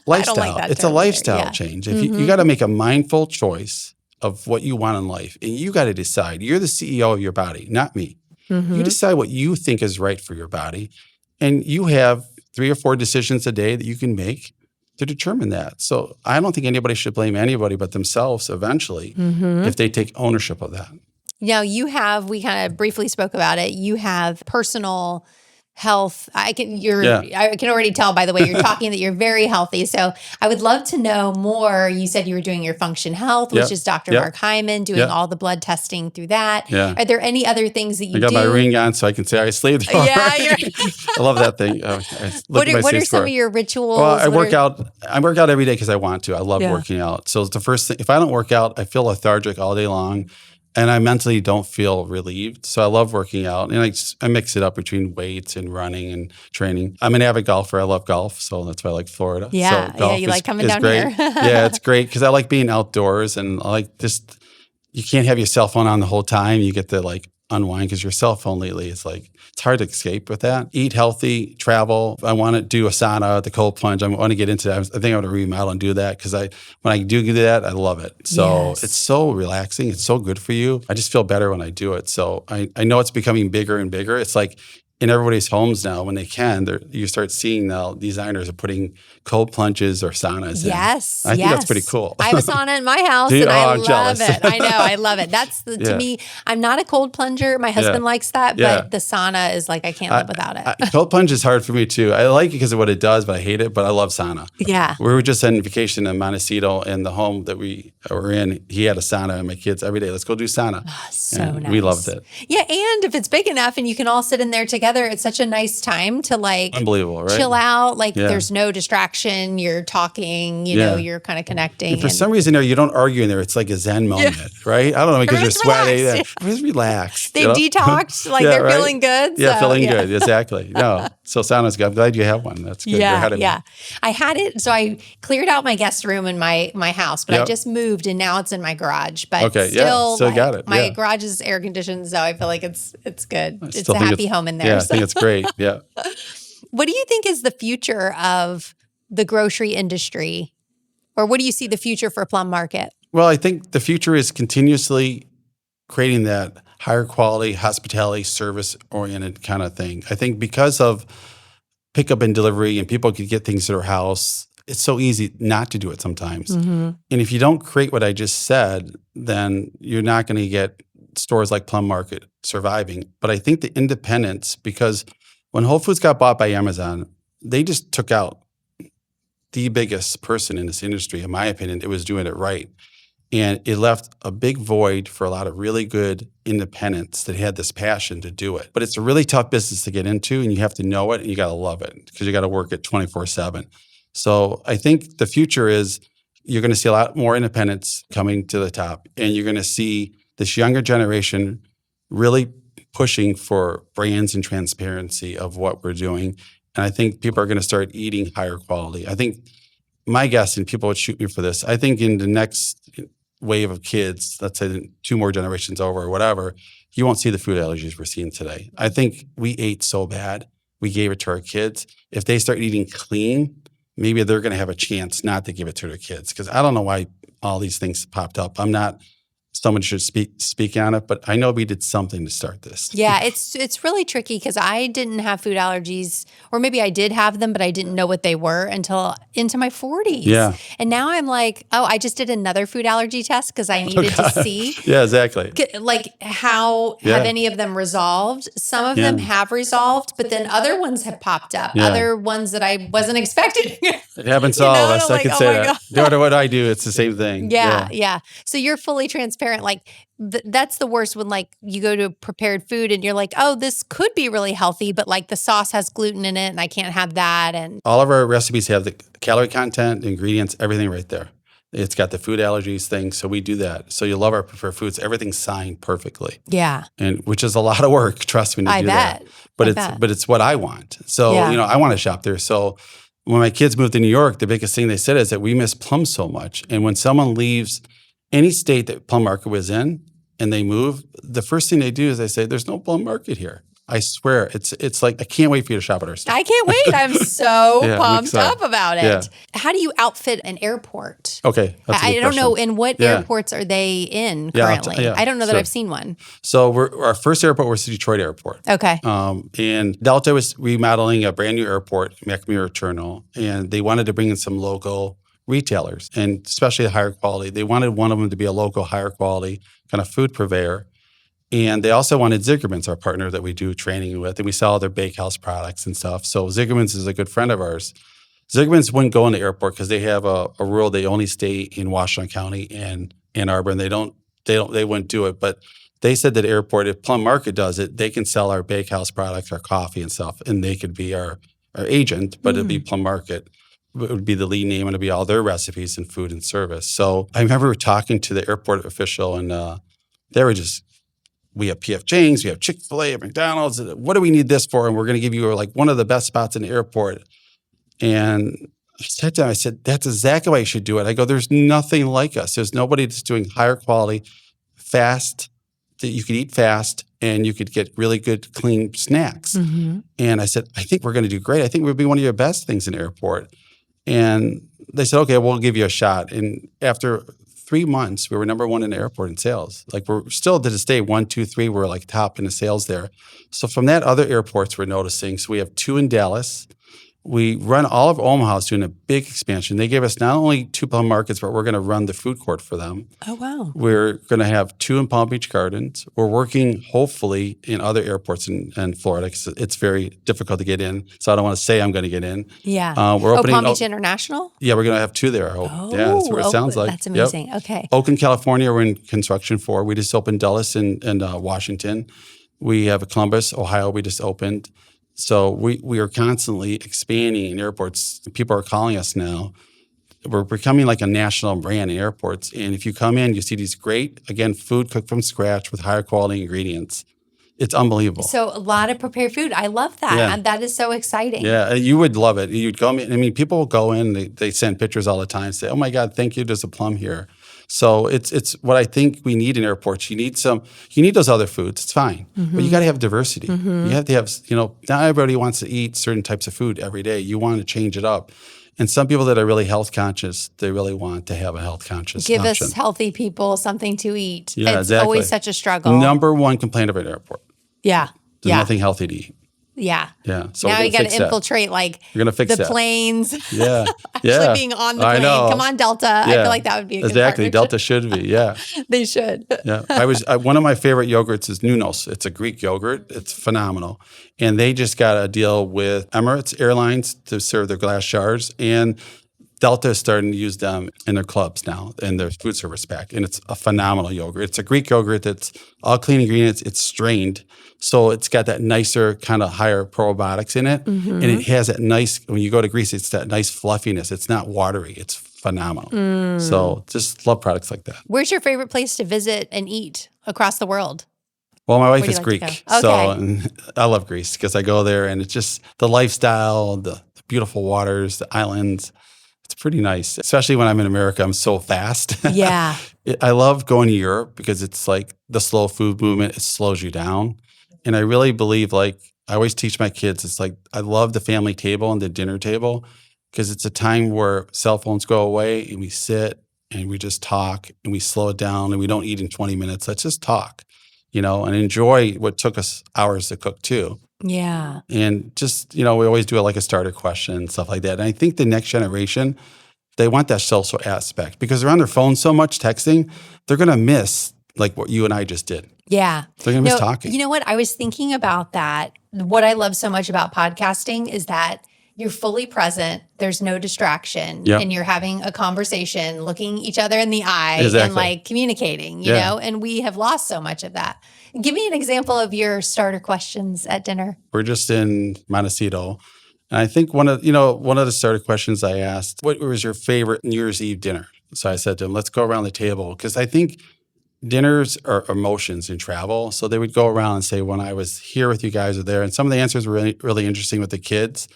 Lifestyle. I don't like that It's term a lifestyle either. Yeah. change. If you got to make a mindful choice of what you want in life, and you got to decide. You're the CEO of your body, not me. Mm-hmm. You decide what you think is right for your body, and you have 3 or 4 decisions a day that you can make to determine that. So I don't think anybody should blame anybody but themselves eventually if they take ownership of that. Now we kind of briefly spoke about it. You have personal health. I can already tell by the way you're talking that you're very healthy. So I would love to know more. You said you were doing your Function Health, which is Dr. Mark Hyman, doing all the blood testing through that. Yeah. Are there any other things that you do? I got my ring on so I can say I sleep. Yeah, I love that thing. What are some of your rituals? Well, I work out every day because I want to. I love working out. So it's the first thing. If I don't work out, I feel lethargic all day long. And I mentally don't feel relieved. So I love working out. And I mix it up between weights and running and training. I'm an avid golfer. I love golf. So that's why I like Florida. Yeah, so golf you like coming down great. here. Yeah, it's great because I like being outdoors. And I like you can't have your cell phone on the whole time. You get to unwind because your cell phone lately is like, it's hard to escape with that. Eat healthy, travel. I want to do a sauna, the cold plunge. I want to get into that. I think I want to remodel and do that because when I do that, I love it. So It's so relaxing. It's so good for you. I just feel better when I do it. So I know it's becoming bigger and bigger. It's like in everybody's homes now, when they can, you start seeing now designers are putting cold plunges or saunas in. I think that's pretty cool. I have a sauna in my house and I love it. I know, I love it. That's to me, I'm not a cold plunger. My husband likes that, but the sauna is like, I can't live without it. Cold plunge is hard for me too. I like it because of what it does, but I hate it, but I love sauna. Yeah. We were just on vacation in Montecito, and the home that we were in, he had a sauna, and my kids every day, let's go do sauna. Oh, so nice. We loved it. Yeah, and if it's big enough and you can all sit in there together, it's such a nice time to like unbelievable, right? Chill out. Like there's no distraction. You're talking, you know, you're kind of connecting. And for some reason there, you don't argue in there. It's like a Zen moment, right? I don't know, because you're sweating. Just relax. They detoxed, like they're feeling good. Yeah, feeling good. Exactly. No. So sauna's good. I'm glad you have one. That's good. Yeah. I had it. So I cleared out my guest room in my house, but I just moved and now it's in my garage. But still, so got it. My garage is air conditioned, so I feel like it's good. It's a happy home in there. Yeah, I think it's great. Yeah. What do you think is the future of the grocery industry? Or what do you see the future for Plum Market? Well, I think the future is continuously creating that higher quality, hospitality, service-oriented kind of thing. I think because of pickup and delivery and people could get things to their house, it's so easy not to do it sometimes. Mm-hmm. And if you don't create what I just said, then you're not going to get stores like Plum Market surviving. But I think the independents, because when Whole Foods got bought by Amazon, they just took out the biggest person in this industry, in my opinion. It was doing it right. And it left a big void for a lot of really good independents that had this passion to do it. But it's a really tough business to get into, and you have to know it, and you got to love it because you got to work it 24/7. So I think the future is you're going to see a lot more independents coming to the top, and you're going to see this younger generation really pushing for brands and transparency of what we're doing. And I think people are going to start eating higher quality. I think my guess, and people would shoot me for this, I think in the next wave of kids, let's say 2 more generations over or whatever, you won't see the food allergies we're seeing today. I think we ate so bad, we gave it to our kids. If they start eating clean, maybe they're going to have a chance not to give it to their kids. Because I don't know why all these things popped up. I'm not someone should speak on it, but I know we did something to start this. Yeah, it's really tricky because I didn't have food allergies, or maybe I did have them, but I didn't know what they were until into my 40s. Yeah. And now I'm like, oh, I just did another food allergy test because I needed to see. Yeah, exactly. Like how have any of them resolved? Some of them have resolved, but then other ones have popped up. Other ones that I wasn't expecting. It happens to all of us. I can say that. No matter what I do, it's the same thing. Yeah. So you're fully transparent. Like that's the worst when like you go to prepared food and you're like, oh, this could be really healthy, but like the sauce has gluten in it and I can't have that. And all of our recipes have the calorie content, ingredients, everything right there. It's got the food allergies thing. So we do that. So you love our preferred foods. Everything's signed perfectly. Yeah. And which is a lot of work. Trust me to do that. But it's what I want. So, I want to shop there. So when my kids moved to New York, the biggest thing they said is that we miss Plum so much. And when someone leaves any state that Plum Market was in and they move, the first thing they do is they say, there's no Plum Market here. I swear. It's like, I can't wait for you to shop at our store. I can't wait. I'm so pumped up about it. Yeah. How do you outfit an airport? Okay. I don't know. In what airports are they in currently? I don't know that I've seen one. So our first airport was Detroit Airport. Okay. And Delta was remodeling a brand new airport, McNamara Terminal, and they wanted to bring in some local retailers, and especially the higher quality. They wanted one of them to be a local, higher quality kind of food purveyor. And they also wanted Zigerman's, our partner that we do training with, and we sell their bakehouse products and stuff. So Zigerman's is a good friend of ours. Zigerman's wouldn't go in the airport because they have a rule. They only stay in Washington County and Ann Arbor, and they wouldn't do it. But they said that airport, if Plum Market does it, they can sell our bakehouse products, our coffee and stuff, and they could be our agent, but it'd be Plum Market. It would be the lead name, and it'd be all their recipes and food and service. So I remember talking to the airport official, and they were just, we have P.F. Chang's, we have Chick-fil-A, McDonald's. What do we need this for? And we're going to give you like one of the best spots in the airport. And I said to him, that's exactly why you should do it. I go, there's nothing like us. There's nobody that's doing higher quality, fast, that you can eat fast, and you could get really good, clean snacks. And I said, I think we're going to do great. I think we'll be one of your best things in the airport. And they said, okay, we'll give you a shot. And after 3 months, we were number one in the airport in sales. Like we're still to this day, 1, 2, 3, we're like top in the sales there. So from that, other airports we're noticing. So we have 2 in Dallas. We run all of Omaha doing a big expansion. They gave us not only 2 Plum Markets, but we're going to run the food court for them. Oh, wow. We're going to have 2 in Palm Beach Gardens. We're working, hopefully, in other airports in Florida because it's very difficult to get in. So I don't want to say I'm going to get in. Yeah. We're opening Palm Beach International? Yeah, we're going to have 2 there, I hope. Yeah, that's what it sounds like. That's amazing. Yep. Okay. Oakland, California, we're in construction for. We just opened Dulles in Washington. We have Columbus, Ohio, we just opened. So we are constantly expanding in airports. People are calling us now. We're becoming like a national brand in airports. And if you come in, you see these great, again, food cooked from scratch with higher quality ingredients. It's unbelievable. So a lot of prepared food. I love that. Yeah. That is so exciting. Yeah, you would love it. You'd go in. I mean, people will go in. They send pictures all the time. Say, "Oh my God, thank you. There's a Plum here." So it's what I think we need in airports. You need those other foods. It's fine, but you got to have diversity. You have to have, not everybody wants to eat certain types of food every day. You want to change it up. And some people that are really health conscious, they really want to have a health conscious Give option. us healthy people something to eat. Yeah, it's always such a struggle. Number one complaint of an airport. Yeah. There's nothing healthy to eat. Yeah. Yeah. So now you got to infiltrate we're gonna fix the planes. Yeah. Actually being on the plane. Come on, Delta. Yeah. I feel like that would be a good partnership. Delta should be. Yeah. They should. Yeah. One of my favorite yogurts is Nunos. It's a Greek yogurt. It's phenomenal. And they just got a deal with Emirates Airlines to serve their glass jars. And Delta is starting to use them in their clubs now in their food service pack. And it's a phenomenal yogurt. It's a Greek yogurt that's all clean ingredients. It's strained. So it's got that nicer kind of higher probiotics in it. And it has that nice, when you go to Greece, it's that nice fluffiness. It's not watery. It's phenomenal. So just love products like that. Where's your favorite place to visit and eat across the world? Well, my wife is Greek. Okay. So and I love Greece because I go there and it's just the lifestyle, the beautiful waters, the islands. It's pretty nice, especially when I'm in America. I'm so fast. Yeah. I love going to Europe because it's like the slow food movement. It slows you down. And I really believe, like I always teach my kids, it's like I love the family table and the dinner table because it's a time where cell phones go away and we sit and we just talk and we slow it down and we don't eat in 20 minutes. Let's just talk, and enjoy what took us hours to cook too. Yeah. And just, we always do like a starter question and stuff like that. And I think the next generation, they want that social aspect because they're on their phone so much texting, they're going to miss like what you and I just did. Yeah. They're going to miss talking. You know what? I was thinking about that. What I love so much about podcasting is that you're fully present. There's no distraction. Yep. And you're having a conversation, looking each other in the eye and like communicating, you know, and we have lost so much of that. Give me an example of your starter questions at dinner. We're just in Montecito. And I think one of the starter questions I asked, what was your favorite New Year's Eve dinner? So I said to him, let's go around the table. Because I think dinners are emotions in travel. So they would go around and say, when I was here with you guys or there. And some of the answers were really, really interesting with the kids.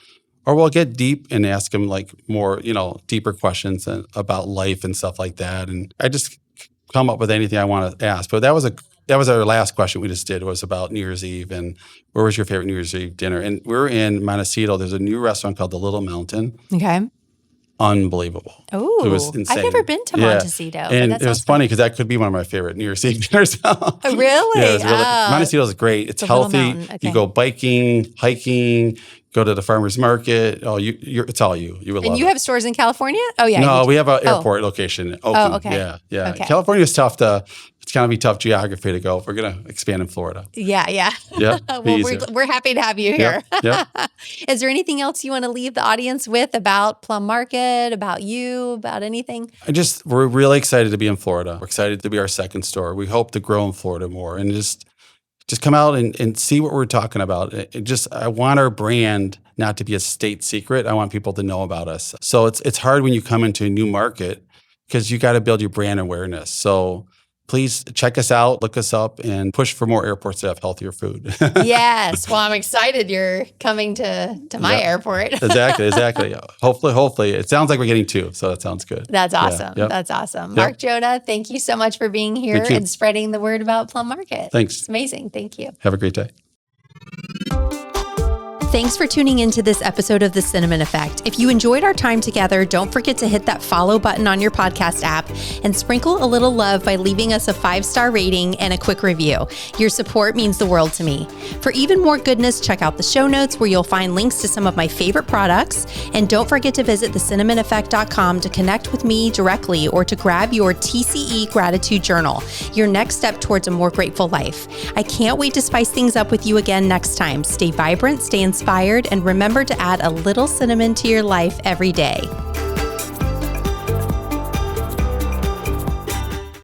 Or we'll get deep and ask them like more, deeper questions about life and stuff like that. And I just come up with anything I want to ask. But that was our last question we just did, was about New Year's Eve and where was your favorite New Year's Eve dinner? And we're in Montecito. There's a new restaurant called The Little Mountain. Okay. Unbelievable. Oh, it was insane. I've never been to Montecito. And it was funny because that could be one of my favorite New Year's Eve dinners. Oh, really? Yeah, it was really, Montecito is great. It's healthy. Okay. You go biking, hiking, go to the farmer's market. Oh, it's all you. You would love it. And you have stores in California? Oh, yeah. No, we have an airport location in Oakland. Oh, okay. Yeah. Okay. California is tough it's going to be tough geography to go. We're going to expand in Florida. Yeah. Yeah. Well, we're happy to have you here. Yeah. Is there anything else you want to leave the audience with about Plum Market, about you, about anything? We're really excited to be in Florida. We're excited to be our second store. We hope to grow in Florida more and just come out and see what we're talking about. I want our brand not to be a state secret. I want people to know about us. So it's hard when you come into a new market because you got to build your brand awareness. So please check us out, look us up, and push for more airports that have healthier food. Yes. Well, I'm excited you're coming to my airport. Exactly. Hopefully. It sounds like we're getting 2, so that sounds good. That's awesome. That's awesome. Marc Jonna, thank you so much for being here and spreading the word about Plum Market. Thanks. It's amazing. Thank you. Have a great day. Thanks for tuning into this episode of The Cinnamon Effect. If you enjoyed our time together, don't forget to hit that follow button on your podcast app and sprinkle a little love by leaving us a 5-star rating and a quick review. Your support means the world to me. For even more goodness, check out the show notes where you'll find links to some of my favorite products. And don't forget to visit thecinnamoneffect.com to connect with me directly or to grab your TCE Gratitude Journal, your next step towards a more grateful life. I can't wait to spice things up with you again next time. Stay vibrant, stay inspired, and remember to add a little cinnamon to your life every day.